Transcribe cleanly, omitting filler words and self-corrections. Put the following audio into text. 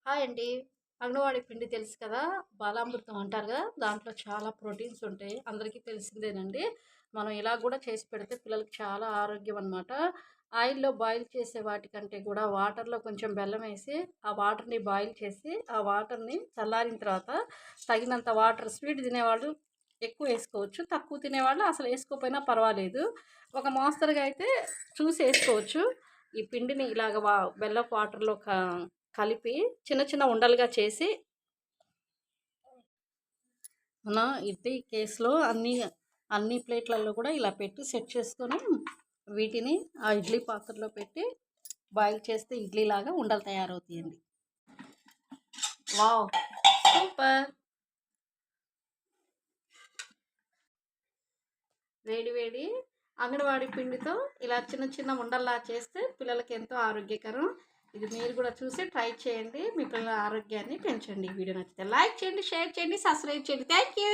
Hi అండి. అంగన్వాడీ పిండి తెలుసు కదా! బాలామృతం అంటారు కదా! దాంట్లో చాలా ప్రోటీన్స్ ఉంటాయి. అందరికీ తెలిసిందేనండి. మనం ఇలా గూడా చేసి పెడితే పిల్లలకి చాలా ఆరోగ్యం అనమాట. ఆయిల్‌లో బాయిల్ చేసే వాటికంటే కూడా వాటర్‌లో కొంచెం బెల్లమేసి, ఆ వాటర్‌ని బాయిల్ చేసి, ఆ వాటర్‌ని చల్లారిన తర్వాత తగినంత వాటర్ స్వీట్ తినేవాళ్ళు ఎక్కువేసుకోవచ్చు. తక్కువ తినేవాళ్ళు అసలు ఏసుకోకపోయినా పర్వాలేదు. ఒక మోస్తరుగా అయితే చూసి ఏసుకోవచ్చు. ఈ పిండిని ఇలాగ బెల్లపు వాటర్‌లో కలిపి చిన్న చిన్న ఉండలుగా చేసి మన ఇడ్లీ కేస్‌లో అన్ని ప్లేట్‌లలో కూడా ఇలా పెట్టి సెట్ చేసుకొని వీటిని ఆ ఇడ్లీ పాత్రలో పెట్టి బాయిల్ చేస్తే ఇడ్లీలాగా ఉండలు తయారవుతాయండి. వావ్! సూపర్. వేడి వేడి అంగన్వాడీ పిండితో ఇలా చిన్న చిన్న ఉండల్లా చేస్తే పిల్లలకి ఎంతో ఆరోగ్యకరం. ఇది మీరు కూడా చూసి ట్రై చేయండి. మీ పిల్లల ఆరోగ్యాన్ని పెంచండి. ఈ వీడియో నచ్చితే లైక్ చేయండి, షేర్ చేయండి, సబ్స్క్రైబ్ చేయండి. Thank you.